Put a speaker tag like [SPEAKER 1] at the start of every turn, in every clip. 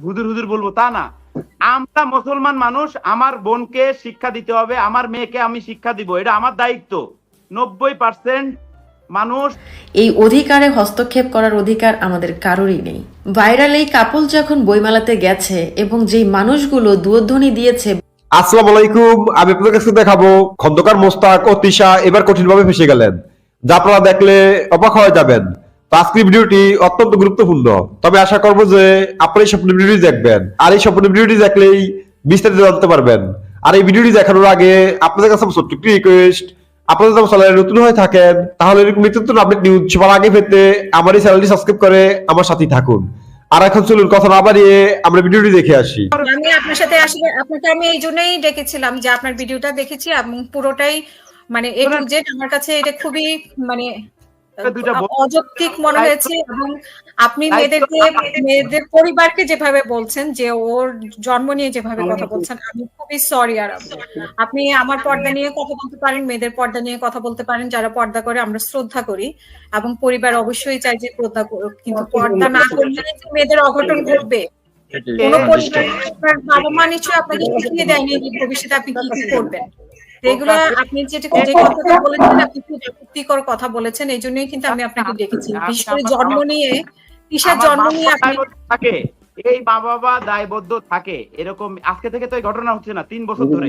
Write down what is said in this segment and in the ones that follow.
[SPEAKER 1] হুজুর হুজুর বলবো তা না। আমরা মুসলমান মানুষ, আমার বোনকে শিক্ষা দিতে হবে, আমার মেয়েকে আমি শিক্ষা দিব, এটা আমার দায়িত্ব। 90% মানুষ
[SPEAKER 2] এই অধিকারে হস্তক্ষেপ করার অধিকার আমাদের কারোরই নেই। ভাইরাল এই কাপল যখন বইমেলাতে গেছে এবং যেই মানুষগুলো দুয়োধ্বনি দিয়েছে,
[SPEAKER 3] আসসালামু আলাইকুম, আমি আপনাদের কাছে দেখাবো খন্দকার মোস্তাক ও তিশা এবার কঠিনভাবে ফেসে গেলেন, যা আপনারা দেখলে অবাক হয়ে যাবেন। তো আজকের ভিডিওটি অত্যন্ত গুরুত্বপূর্ণ, তবে আশা করব যে আপনারা এই সম্পূর্ণ ভিডিওটি দেখবেন, আর এই সম্পূর্ণ ভিডিওটি দেখলেই বিস্তারিত জানতে পারবেন। আর এই ভিডিওটি দেখানোর আগে আপনাদের কাছে আমার ছোট্ট একটি রিকোয়েস্ট, আপনারা যদি আমার চ্যানেলে নতুন হয়ে থাকেন তাহলে এরকম নিত্য নতুন আপডেট নিউজ সবার আগে পেতে আমার এই চ্যানেলটি সাবস্ক্রাইব করে আমার সাথেই থাকুন। আর এখন চলুন কথা না বাড়িয়ে আমরা ভিডিওটি দেখে আসি।
[SPEAKER 4] আমি আপনার সাথে আসলে আপনাকে আমি এই জন্যই ডেকেছিলাম যে আপনার ভিডিওটা দেখেছি এবং পুরোটাই মানে এ টু জেড আমার কাছে এটা খুবই মানে অযৌক্তিক মনে হয়েছে। এবং আপনি মেয়েদের পরিবারকে যেভাবে বলছেন, যে ওর জন্ম নিয়ে যেভাবে কথা বলছেন, আমি খুবই সরি। আর আপনি আমার পর্দা নিয়ে কথা বলতে পারেন, মেয়েদের পর্দা নিয়ে কথা বলতে পারেন, যারা পর্দা করে আমরা শ্রদ্ধা করি এবং পরিবার অবশ্যই চাই যে পর্দা করুক, কিন্তু পর্দা না করলে মেয়েদের অঘটন ঘটবে। কোনো পরিবার আপনার বাবা মা নিশ্চয়ই আপনাকে শিখিয়ে দেয়নি যে ভবিষ্যতে আপনি কি কি করবেন। এগুলো আপনি যে কথাটা বলেছেন, আপনি খুব যুক্তিকর কথা বলেছেন, এই জন্যই কিন্তু আমি আপনাকে ডেকেছি। বিশেষ করে জন্ম নিয়ে, তিশার জন্ম নিয়ে আপনি
[SPEAKER 1] থাকে, এই মা বাবা দায়বদ্ধ থাকে, এরকম আজকে থেকে তো এই ঘটনা হচ্ছে না, 3 বছর ধরে।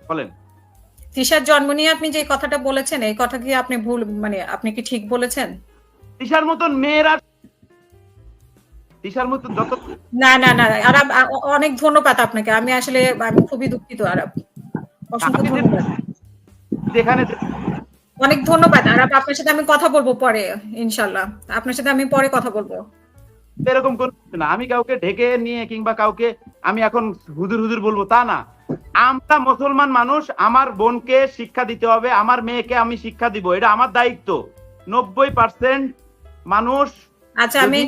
[SPEAKER 1] বলেন,
[SPEAKER 4] তিশার জন্ম নিয়ে আপনি যে কথাটা বলেছেন, এই কথা কি আপনি ভুল, মানে আপনি কি ঠিক বলেছেন?
[SPEAKER 1] তিশার মতন মেয়েরা, তিশার মতন যত
[SPEAKER 4] না না না, আরব অনেক ধন্যবাদ আপনাকে। আমি আসলে আমি খুবই দুঃখিত আরব, অসংখ্য ধন্যবাদ।
[SPEAKER 1] যেখানে
[SPEAKER 4] অনেক ধন্যবাদ আরব, আপনার সাথে আমি কথা বলবো পরে ইনশাআল্লাহ, আপনার সাথে আমি পরে কথা বলবো।
[SPEAKER 1] এরকম কোন না, আমি কাউকে ঢেকে নিয়ে কিংবা কাউকে আমি এখন হুজুর হুজুর বলবো তা না। আমরা মুসলমান মানুষ, আমার বোনকে শিক্ষা দিতে হবে, আমার মেয়েকে আমি শিক্ষা দিব, এটা আমার দায়িত্ব। 90% মানুষ।
[SPEAKER 4] আচ্ছা আমি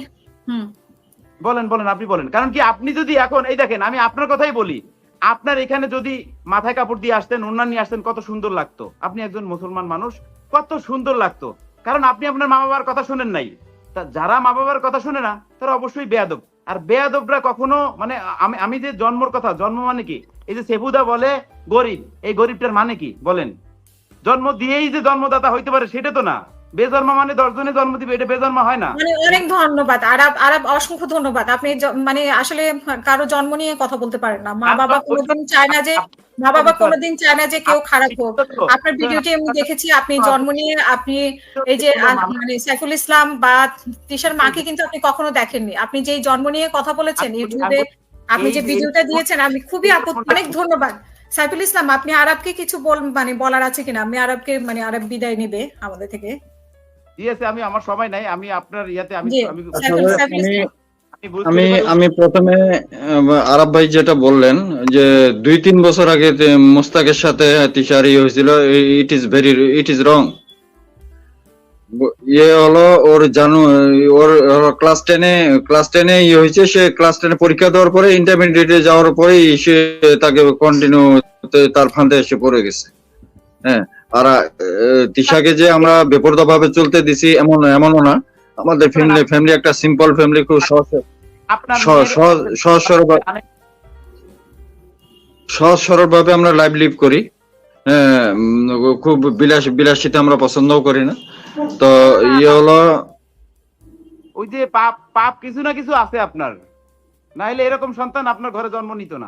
[SPEAKER 1] বলেন বলেন, আপনি বলেন। কারণ কি, আপনি যদি এখন এই দেখেন, আমি আপনার কথাই বলি, আপনার এখানে যদি মাথায় কাপড় দিয়ে আসতেন, ওড়না নিয়ে আসতেন, কত সুন্দর লাগতো। আপনি একজন মুসলমান মানুষ, কত সুন্দর লাগতো। কারণ আপনি আপনার মা বাবার কথা শুনেন নাই। তা যারা মা বাবার কথা শুনে না তারা অবশ্যই বেয়াদব। আর বেয়াদবরা কখনো মানে আমি যে জন্মর কথা, জন্ম মানে কি? এই যে সেবুদা বলে গরিব, এই গরিবটার মানে কি বলেন? জন্ম দিয়েই যে জন্মদাতা হইতে পারে সেটা তো না। বেজন্মা মানে 10 জনে জন্ম দিবে, এটা বেজন্মা হয় না।
[SPEAKER 4] মানে অনেক ধন্যবাদ আরব, আরব অসংখ্য ধন্যবাদ। আপনি মানে আসলে কারো জন্ম নিয়ে কথা বলতে পারেন না। মা বাবা কোনোদিন চায় না যে, মা বাবা কোনোদিন চায় না যে কেউ খারাপ হোক। আপনার ভিডিওটি আমি দেখেছি, আপনি জন্ম নিয়ে আপনি এই যে মানে সাইফুল ইসলাম বা তিশার মাকে কিন্তু আপনি কখনো দেখেননি। আপনি যে জন্ম নিয়ে কথা বলেছেন ইউটিউবে, আপনি যে ভিডিওটা দিয়েছেন, আমি খুবই অনেক ধন্যবাদ। সাইফুল ইসলাম, আপনি আরবকে কিছু মানে বলার আছে কিনা? আমি আরবকে মানে আরব বিদায় নেবে আমাদের থেকে।
[SPEAKER 1] দিয়েছে, আমি আমার সময় নাই, আমি আপনার ইয়াতে
[SPEAKER 5] আমি প্রথমে আরব ভাই যেটা বললেন যে 2-3 বছর আগে মোস্তাকের সাথে তিশার হয়েছিল, ইট ইজ রং। ইয়ে হলো ওর ওর ক্লাস 10-এ ইয়ে হয়েছে, সে ক্লাস 10-এ পরীক্ষা দেওয়ার পরে ইন্টারমিডিয়েটে যাওয়ার পরে সে তাকে কন্টিনিউ তার ফান্দে এসে পড়ে গেছে। হ্যাঁ, আর তিশাকে যে আমরা বেপরোয়া ভাবে চলতে দিছি এমনও না। আমাদের ফ্যামিলি একটা সিম্পল ফ্যামিলি, খুব সহজ সরল ভাবে আমরা লাইফ লিভ করি। খুব বিলাসিতা আমরা পছন্দও করি না। তো ইয়ে হলো,
[SPEAKER 1] ওই যে পাপ কিছু না কিছু আছে আপনার, নাইলে এরকম সন্তান আপনার ঘরে জন্ম নিত না।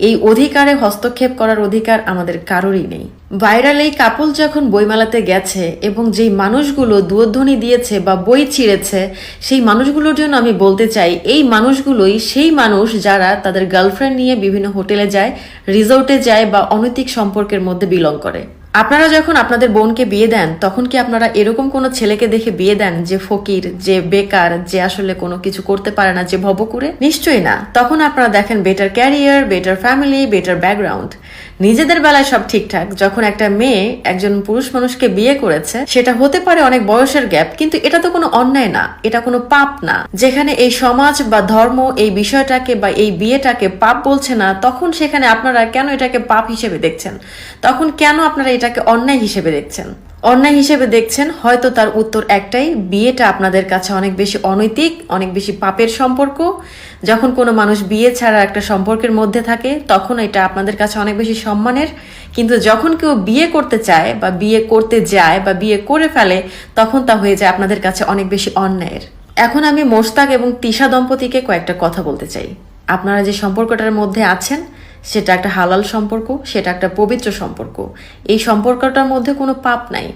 [SPEAKER 2] এই অধিকারে হস্তক্ষেপ করার অধিকার আমাদের কারোরই নেই। ভাইরাল এই কাপল যখন বইমেলাতে গেছে এবং যেই মানুষগুলো দুয়োধ্বনি দিয়েছে বা বই ছিঁড়েছে, সেই মানুষগুলোর জন্য আমি বলতে চাই, এই মানুষগুলোই সেই মানুষ যারা তাদের গার্লফ্রেন্ড নিয়ে বিভিন্ন হোটেলে যায়, রিসোর্টে যায় বা অনৈতিক সম্পর্কের মধ্যে বিলং করে। আপনারা যখন আপনাদের বোনকে বিয়ে দেন, তখন কি আপনারা এরকম কোনো ছেলেকে দেখে বিয়ে দেন যে ফকির, যে বেকার, যে আসলে কোনো কিছু করতে পারে না, যে ভবকুরে? নিশ্চয়ই না। তখন আপনারা দেখেন better career, better family, better background. নিজেদের বেলায় সব ঠিকঠাক, যখন একটা মেয়ে একজন পুরুষ মানুষকে বিয়ে করেছে, সেটা হতে পারে অনেক বয়সের গ্যাপ, কিন্তু এটা তো কোনো অন্যায় না, এটা কোনো পাপ না। যেখানে এই সমাজ বা ধর্ম এই বিষয়টাকে বা এই বিয়েটাকে পাপ বলছে না, তখন সেখানে আপনারা কেন এটাকে পাপ হিসেবে দেখছেন? তখন কেন আপনারা এটাকে বিয়েটাকে অন্যায় হিসেবে দেখছেন। অন্যায় হিসেবে দেখছেন, হয়তো তার উত্তর একটাই, বিয়েটা আপনাদের কাছে অনেক বেশি অনৈতিক, অনেক বেশি পাপের সম্পর্ক। যখন কোনো মানুষ বিয়ে ছাড়া একটা সম্পর্কের মধ্যে থাকে তখন এটা আপনাদের কাছে অনেক বেশি সম্মানের, কিন্তু যখন কেউ বিয়ে করতে চায় বা বিয়ে করতে যায় বা বিয়ে করে ফেলে তখন তা হয়ে যায় আপনাদের কাছে অনেক বেশি অন্যায়ের। এখন আমি মোশতাক এবং তিশা দম্পতিকে কয়েকটা কথা বলতে চাই। আপনারা যে সম্পর্কটার মধ্যে আছেন সেটা একটা হালাল সম্পর্ক, সেটা একটা পবিত্র সম্পর্ক। এই সম্পর্কটার মধ্যে কোনো পাপ নাই,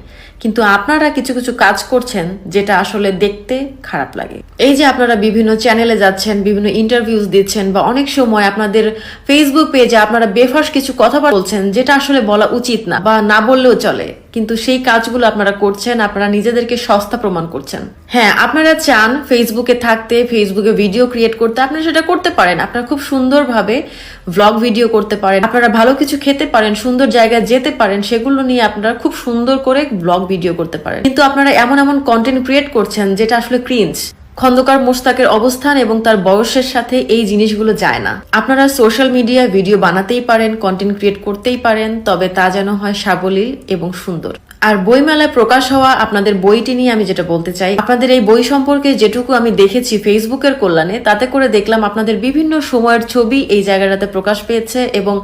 [SPEAKER 2] কিন্তু আপনারা কিছু কিছু কাজ করছেন যেটা আসলে দেখতে খারাপ লাগে। এই যে আপনারা বিভিন্ন চ্যানেলে যাচ্ছেন, বিভিন্ন ইন্টারভিউজ দিচ্ছেন, বা অনেক সময় আপনাদের ফেসবুক পেজে আপনারা বেফাস কিছু কথা বলছেন যেটা আসলে বলা উচিত না বা না বললেও চলে, কিন্তু সেই কাজগুলো আপনারা করছেন, আপনারা নিজেদেরকে সস্তা প্রমাণ করছেন। হ্যাঁ, আপনারা চান ফেসবুকে থাকতে, ফেসবুকে ভিডিও ক্রিয়েট করতে, আপনারা সেটা করতে পারেন। আপনারা খুব সুন্দরভাবে ভ্লগ ভিডিও করতে পারেন, আপনারা ভালো কিছু খেতে পারেন, সুন্দর জায়গায় যেতে পারেন, সেগুলো নিয়ে আপনারা খুব সুন্দর করে ব্লগ ভিডিও করতে পারেন। কিন্তু আপনারা এমন এমন কন্টেন্ট ক্রিয়েট করছেন যেটা আসলে ক্রিঞ্জ। খন্দকার মোশতাকের অবস্থান এবং তার বয়সের সাথে এই জিনিসগুলো যায় না। আপনারা সোশ্যাল মিডিয়ায় ভিডিও বানাতেই পারেন, কন্টেন্ট ক্রিয়েট করতেই পারেন, তবে তা যেন হয় সাবলীল এবং সুন্দর। আর বইমেলায় প্রকাশ হওয়া আপনাদের বইটি নিয়ে আমি যেটা বলতে চাই, আপনাদের এই বই সম্পর্কে যেটুকু আমি দেখেছি ফেসবুকের কল্যাণে, তাতে করে দেখলাম আপনাদের বিভিন্ন সময়ের ছবি এই জায়গাটাতে প্রকাশ পেয়েছে এবং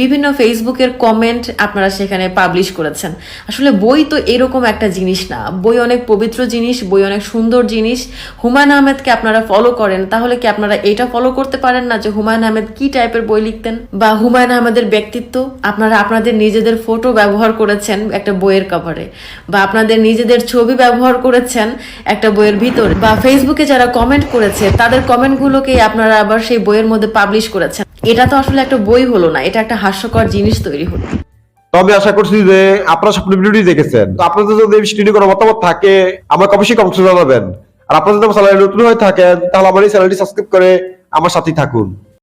[SPEAKER 2] বিভিন্ন ফেসবুকের কমেন্ট আপনারা সেখানে পাবলিশ করেছেন। আসলে বই তো এরকম একটা জিনিস না, বই অনেক পবিত্র জিনিস, বই অনেক সুন্দর জিনিস। হুমায়ুন আহমেদকে আপনারা ফলো করেন, তাহলে কি আপনারা এটা ফলো করতে পারেন না যে হুমায়ুন আহমেদ কি টাইপের বই লিখতেন, বা হুমায়ুন আহমেদের ব্যক্তিত্ব? আপনারা আপনাদের নিজেদের ফটো ব্যবহার করেছেন একটা বইয়ের কভারে, বা আপনাদের নিজেদের ছবি ব্যবহার করেছেন একটা বইয়ের ভিতরে, বা ফেসবুকে যারা কমেন্ট করেছে তাদের কমেন্টগুলোকে আপনারা আবার সেই বইয়ের মধ্যে পাবলিশ করেছেন। এটা তো আসলে একটা বই হলো না, এটা একটা হাস্যকর জিনিস তৈরি হলো।
[SPEAKER 3] তো আমি আশা করছি যে আপনারা সব ভিডিওটি দেখেছেন। তো আপনাদের যদি এই বিষয়টি নিয়ে কোনো মতামত থাকে আমাকে অবশ্যই কমেন্টে জানাবেন। আর আপনারা যদি আমার চ্যানেলে নতুন হয়ে থাকেন তাহলে আমার এই চ্যানেলটি সাবস্ক্রাইব করে আমার সাথেই থাকুন।